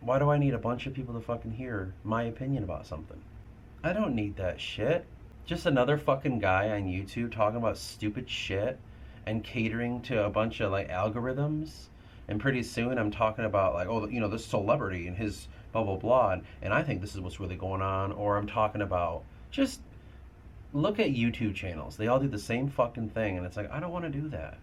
Why do I need a bunch of people to fucking hear my opinion about something? I don't need that shit. Just another fucking guy on YouTube talking about stupid shit and catering to a bunch of like algorithms. And pretty soon I'm talking about like, oh, you know, this celebrity and his blah blah blah, and I think this is what's really going on. Or I'm talking about just look at YouTube channels. They all do the same fucking thing, and it's like I don't want to do that.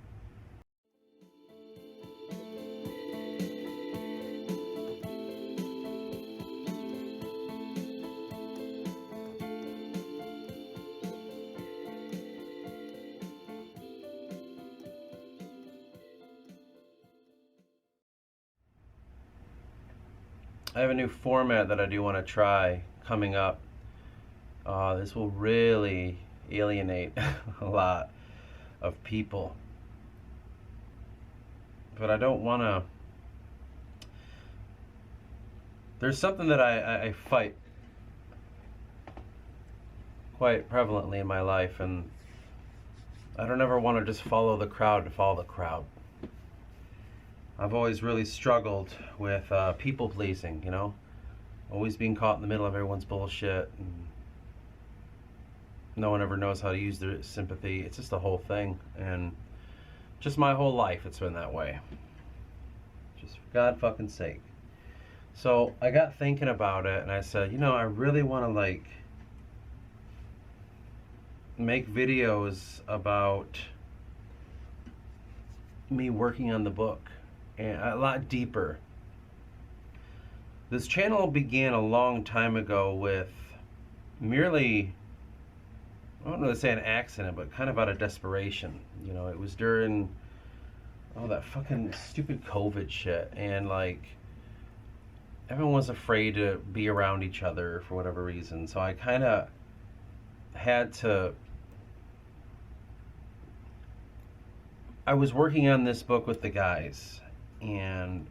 I have a new format that I do want to try coming up. This will really alienate a lot of people. But I don't want to. There's something that I fight quite prevalently in my life, and I don't ever want to just follow the crowd to follow the crowd. I've always really struggled with people pleasing, you know? Always being caught in the middle of everyone's bullshit, and no one ever knows how to use their sympathy. It's just the whole thing, and just my whole life it's been that way. Just for God fucking sake. So I got thinking about it, and I said, you know, I really want to like make videos about me working on the book, and a lot deeper. This channel began a long time ago with merely, I don't know to say an accident, but kind of out of desperation. You know, it was during all that fucking stupid COVID shit, and like everyone was afraid to be around each other for whatever reason. So I kind of had to. I was working on this book with the guys, and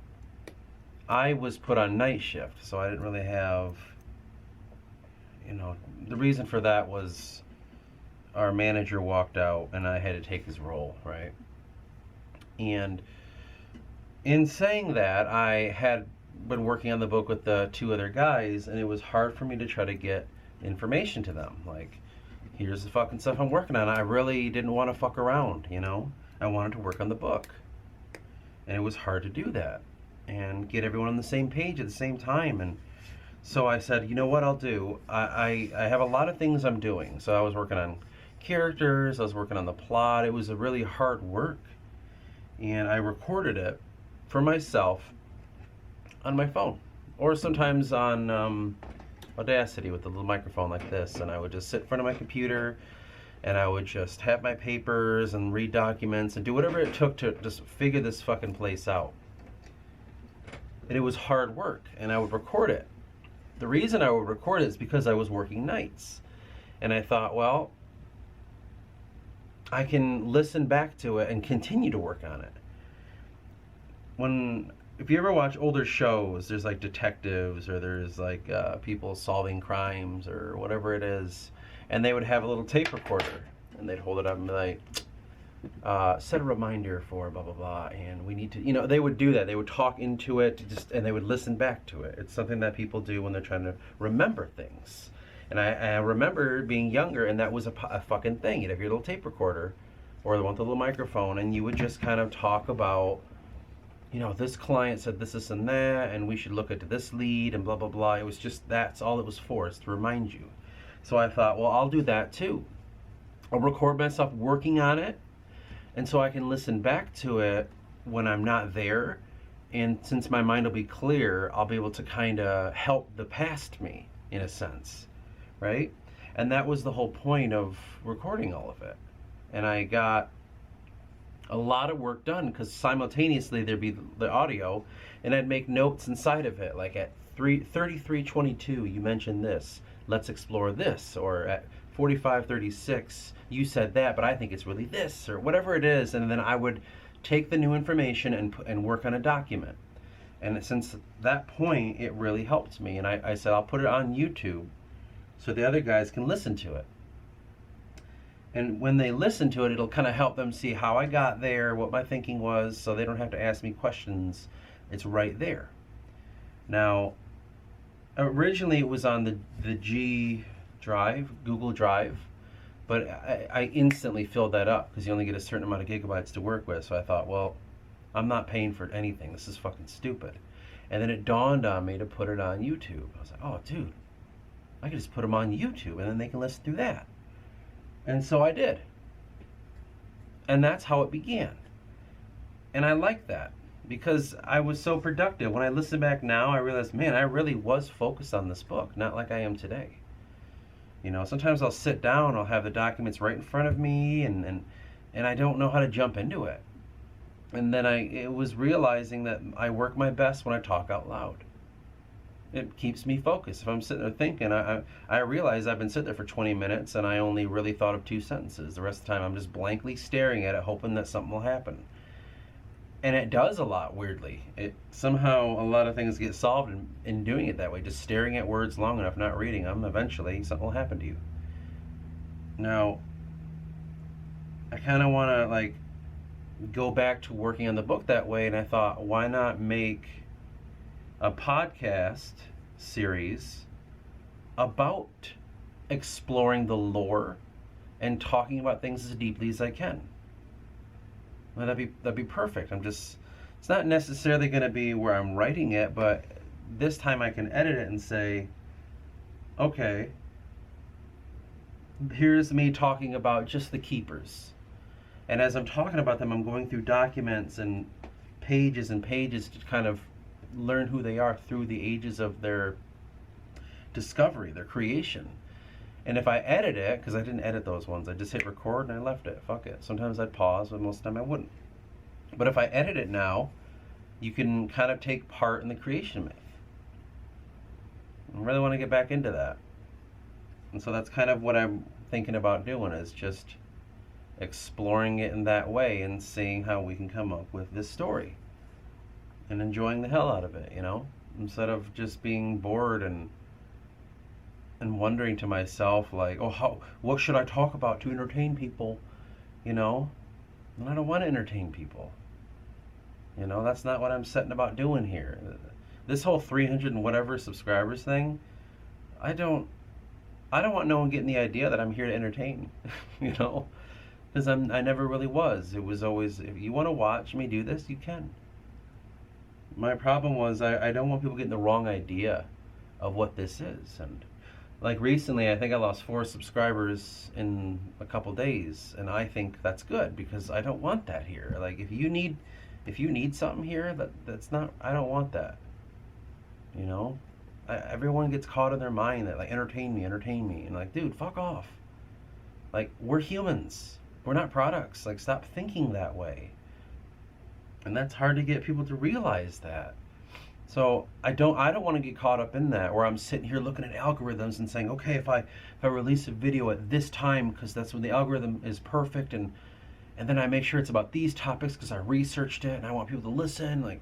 I was put on night shift, so I didn't really have, you know, the reason for that was our manager walked out and I had to take his role, right? And in saying that, I had been working on the book with the two other guys, and it was hard for me to try to get information to them. Like, here's the fucking stuff I'm working on. I really didn't want to fuck around, you know? I wanted to work on the book. And it was hard to do that and get everyone on the same page at the same time. And so I said, you know what I'll do? I have a lot of things I'm doing. So I was working on characters, I was working on the plot. It was a really hard work. And I recorded it for myself on my phone, or sometimes on Audacity with a little microphone like this. And I would just sit in front of my computer, and I would just have my papers and read documents and do whatever it took to just figure this fucking place out. And it was hard work, and I would record it. The reason I would record it is because I was working nights. And I thought, well, I can listen back to it and continue to work on it. If you ever watch older shows, there's like detectives, or there's like people solving crimes or whatever it is, and they would have a little tape recorder, and they'd hold it up and be like, set a reminder for blah blah blah, and we need to, you know, they would do that. They would talk into it, and they would listen back to it. It's something that people do when they're trying to remember things. And I remember being younger, and that was a fucking thing. You'd have your little tape recorder, or the one with the little microphone, and you would just kind of talk about, you know, this client said this and that, and we should look into this lead, and blah blah blah. It was just, that's all it was for, is to remind you. So I thought, well, I'll do that too. I'll record myself working on it, and so I can listen back to it when I'm not there. And since my mind will be clear, I'll be able to kind of help the past me, in a sense, right? And that was the whole point of recording all of it. And I got a lot of work done, because simultaneously there'd be the audio, and I'd make notes inside of it, like at 33:22 you mentioned this, let's explore this, or at 45:36 you said that, but I think it's really this, or whatever it is. And then I would take the new information and work on a document. And since that point, it really helped me, and I said I'll put it on YouTube so the other guys can listen to it. And when they listen to it, it'll kind of help them see how I got there, what my thinking was, so they don't have to ask me questions. It's right there. Now, originally it was on the G Drive, Google Drive, but I instantly filled that up because you only get a certain amount of gigabytes to work with. So I thought, well, I'm not paying for anything. This is fucking stupid. And then it dawned on me to put it on YouTube. I was like, oh, dude, I could just put them on YouTube and then they can listen through that. And so I did. And that's how it began. And I like that because I was so productive. When I listen back now, I realized, man, I really was focused on this book, not like I am today. You know, sometimes I'll sit down, I'll have the documents right in front of me, and I don't know how to jump into it. And then it was realizing that I work my best when I talk out loud. It keeps me focused. If I'm sitting there thinking, I realize I've been sitting there for 20 minutes and I only really thought of 2 sentences. The rest of the time I'm just blankly staring at it, hoping that something will happen. And it does a lot, weirdly. It somehow, a lot of things get solved in doing it that way. Just staring at words long enough, not reading them, eventually something will happen to you. Now, I kind of want to like go back to working on the book that way, and I thought, why not make a podcast series about exploring the lore and talking about things as deeply as I can. Well, that'd be perfect. It's not necessarily going to be where I'm writing it, but this time I can edit it and say, okay, here's me talking about just the keepers. And as I'm talking about them, I'm going through documents and pages to kind of learn who they are through the ages of their discovery, their creation. And if I edit it, because I didn't edit those ones, I just hit record and I left it. Fuck it. Sometimes I'd pause, but most of the time I wouldn't. But if I edit it now, you can kind of take part in the creation myth. I really want to get back into that. And so that's kind of what I'm thinking about doing, is just exploring it in that way and seeing how we can come up with this story. And enjoying the hell out of it, you know? Instead of just being bored and wondering to myself, like, oh, what should I talk about to entertain people, you know? And I don't want to entertain people. You know, that's not what I'm setting about doing here. This whole 300 and whatever subscribers thing, I don't want no one getting the idea that I'm here to entertain, you know? Because I never really was. It was always, if you want to watch me do this, you can. My problem was I don't want people getting the wrong idea of what this is. And like recently, I think I lost 4 subscribers in a couple days, and I think that's good because I don't want that here. Like if you need something here, that's not, I don't want that. You know, everyone gets caught in their mind that like entertain me, and like, dude, fuck off. Like, we're humans. We're not products. Like, stop thinking that way. And that's hard to get people to realize that. So I don't want to get caught up in that, where I'm sitting here looking at algorithms and saying, okay, if I release a video at this time because that's when the algorithm is perfect, and then I make sure it's about these topics because I researched it and I want people to listen. Like,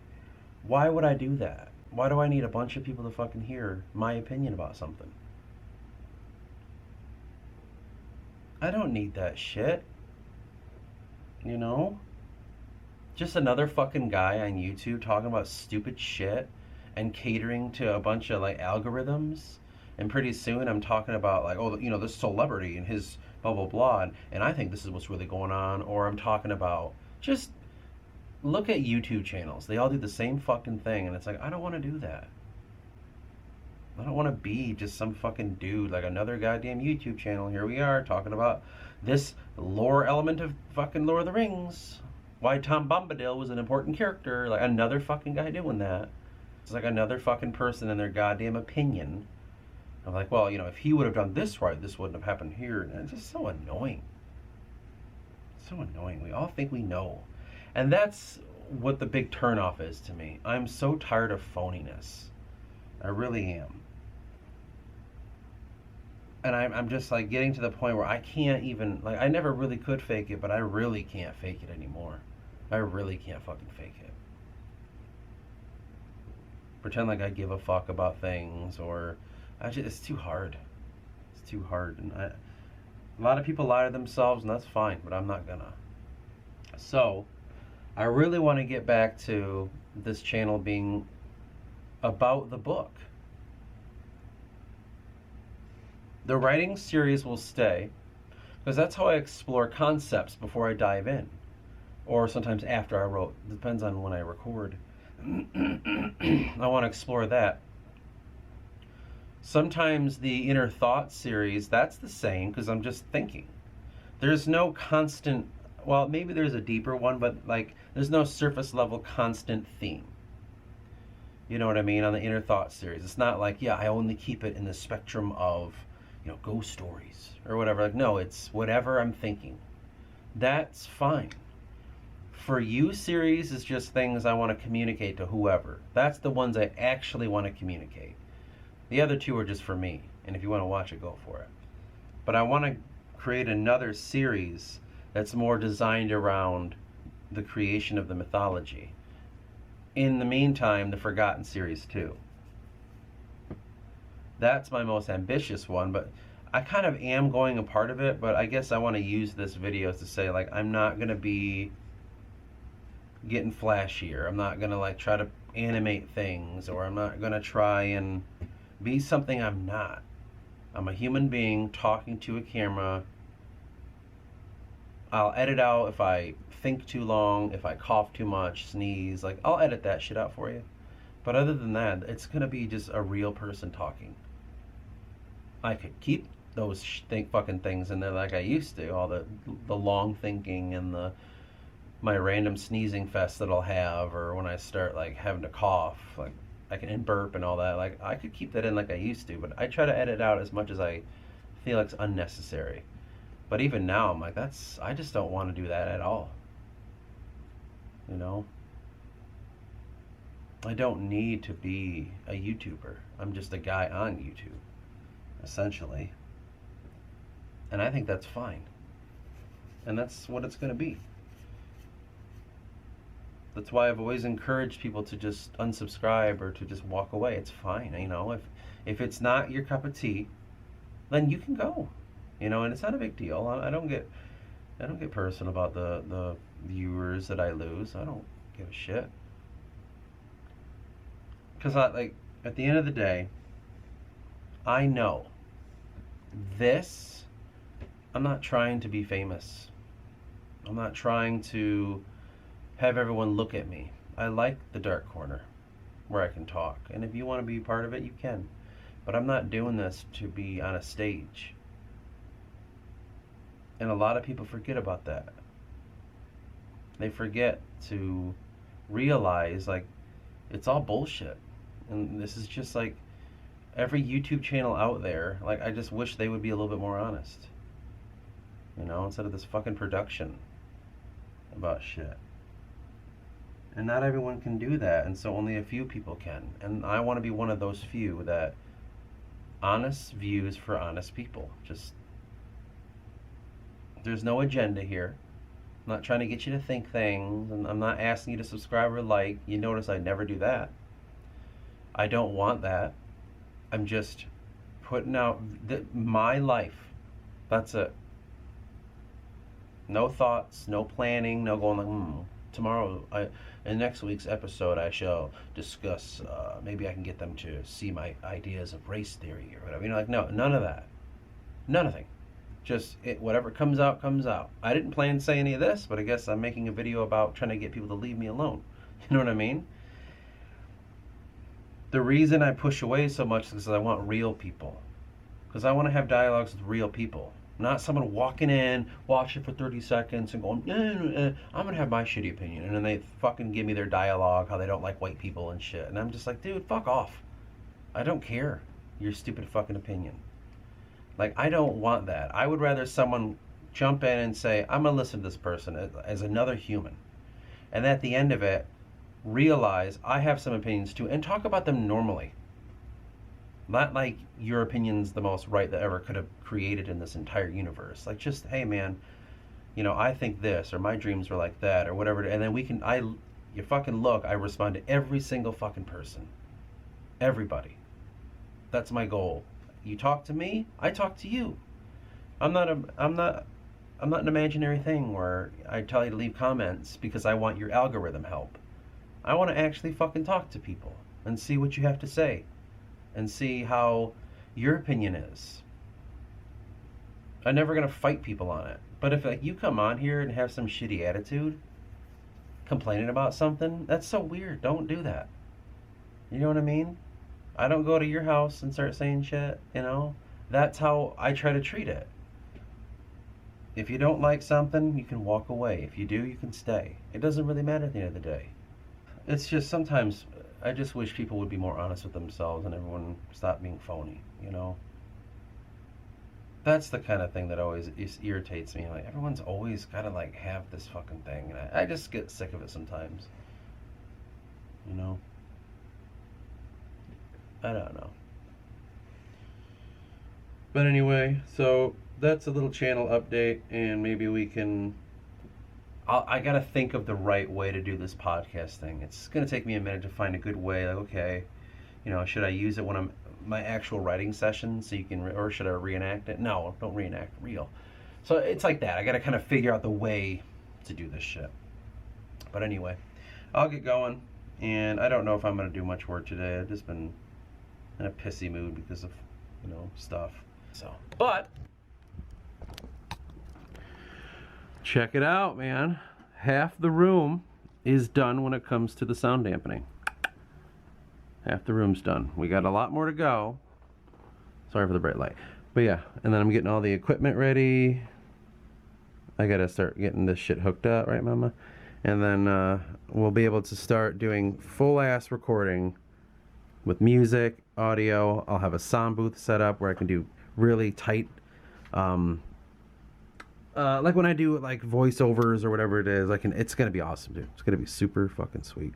why would I do that? Why do I need a bunch of people to fucking hear my opinion about something? I don't need that shit. You know? Just another fucking guy on YouTube talking about stupid shit and catering to a bunch of like algorithms. And pretty soon I'm talking about like, oh, you know, this celebrity and his blah, blah, blah. And I think this is what's really going on. Or I'm talking about, just look at YouTube channels. They all do the same fucking thing. And it's like, I don't want to do that. I don't want to be just some fucking dude, like another goddamn YouTube channel. Here we are talking about this lore element of fucking Lord of the Rings. Why Tom Bombadil was an important character. Like another fucking guy doing that. It's like another fucking person and their goddamn opinion. I'm like, well, you know, if he would have done this right, this wouldn't have happened here. And it's just so annoying. So annoying. We all think we know. And that's what the big turnoff is to me. I'm so tired of phoniness. I really am. And I'm just like getting to the point where I can't even, like, I never really could fake it, but I really can't fake it anymore. I really can't fucking fake it. Pretend like I give a fuck about things, or it's too hard. It's too hard. And a lot of people lie to themselves, and that's fine, but I'm not gonna. So I really want to get back to this channel being about the book. The writing series will stay because that's how I explore concepts before I dive in, or sometimes after I wrote. Depends on when I record. I want to explore that. Sometimes the inner thought series, that's the same because I'm just thinking. There's no constant, well, maybe there's a deeper one, but like there's no surface level constant theme. You know what I mean? On the inner thought series, it's not like, yeah, I only keep it in the spectrum of, you know, ghost stories or whatever. Like, no, it's whatever I'm thinking. That's fine. For you series is just things I want to communicate to whoever. That's the ones I actually want to communicate. The other two are just for me, and if you want to watch it, go for it. But I want to create another series that's more designed around the creation of the mythology. In the meantime, the Forgotten series too. That's my most ambitious one, but I kind of am going a part of it, but I guess I want to use this video to say, like, I'm not going to be getting flashier. I'm not going to, like, try to animate things, or I'm not going to try and be something I'm not. I'm a human being talking to a camera. I'll edit out if I think too long, if I cough too much, sneeze, like, I'll edit that shit out for you. But other than that, it's going to be just a real person talking. I could keep those fucking things in there like I used to, all the long thinking and my random sneezing fest that I'll have, or when I start like having to cough, like I can burp and all that. Like I could keep that in like I used to, but I try to edit out as much as I feel like it's unnecessary. But even now, I'm like, I just don't want to do that at all. You know? I don't need to be a YouTuber. I'm just a guy on YouTube, essentially. And I think that's fine. And that's what it's going to be. That's why I've always encouraged people to just unsubscribe or to just walk away. It's fine, you know. If it's not your cup of tea, then you can go. You know, and it's not a big deal. I don't get personal about the viewers that I lose. I don't give a shit. Because like at the end of the day, I know this. I'm not trying to be famous. I'm not trying to have everyone look at me. I like the dark corner where I can talk. And if you want to be part of it, you can. But I'm not doing this to be on a stage. And a lot of people forget about that. They forget to realize, like, it's all bullshit. And this is just like every YouTube channel out there. Like, I just wish they would be a little bit more honest. You know, instead of this fucking production about shit. And not everyone can do that, and so only a few people can. And I want to be one of those few that honest views for honest people. Just, there's no agenda here. I'm not trying to get you to think things, and I'm not asking you to subscribe or like. You notice I never do that. I don't want that. I'm just putting out my life. That's it. No thoughts, no planning, no going like, tomorrow, in next week's episode, I shall discuss, maybe I can get them to see my ideas of race theory or whatever. You know, like, no, none of that. Nothing. Just, whatever comes out, comes out. I didn't plan to say any of this, but I guess I'm making a video about trying to get people to leave me alone. You know what I mean? The reason I push away so much is because I want real people. Because I want to have dialogues with real people. Not someone walking in, watching for 30 seconds and going, I'm going to have my shitty opinion. And then they fucking give me their dialogue, how they don't like white people and shit. And I'm just like, dude, fuck off. I don't care your stupid fucking opinion. Like, I don't want that. I would rather someone jump in and say, I'm going to listen to this person as another human. And at the end of it, realize I have some opinions too, and talk about them normally. Not like your opinion's the most right that ever could have created in this entire universe. Like, just, hey man, you know, I think this, or my dreams were like that, or whatever. And then you fucking look, I respond to every single fucking person. Everybody. That's my goal. You talk to me, I talk to you. I'm not an imaginary thing where I tell you to leave comments because I want your algorithm help. I want to actually fucking talk to people. and see what you have to say and see how your opinion is. I'm never going to fight people on it. But if like you come on here and have some shitty attitude, complaining about something, that's so weird. Don't do that. You know what I mean? I don't go to your house and start saying shit, you know? That's how I try to treat it. If you don't like something, you can walk away. If you do, you can stay. It doesn't really matter at the end of the day. It's just sometimes I just wish people would be more honest with themselves and everyone stop being phony, you know? That's the kind of thing that always irritates me. Like, everyone's always got to, like, have this fucking thing. And I just get sick of it sometimes. You know? I don't know. But anyway, so that's a little channel update, and maybe we can... I gotta think of the right way to do this podcast thing. It's gonna take me a minute to find a good way. Like, okay, you know, should I use it when I'm my actual writing session, so you can, or should I reenact it? No, don't reenact, real. So it's like that. I gotta kind of figure out the way to do this shit. But anyway, I'll get going, and I don't know if I'm gonna do much work today. I've just been in a pissy mood because of, you know, stuff. So, but check it out, man. Half the room is done when it comes to the sound dampening. Half the room's done. We got a lot more to go. Sorry for the bright light. But yeah, and then I'm getting all the equipment ready. I gotta start getting this shit hooked up, right, Mama? And then we'll be able to start doing full-ass recording with music, audio. I'll have a sound booth set up where I can do really tight, like when I do like voiceovers or whatever it is. It's gonna be awesome, dude. It's gonna be super fucking sweet.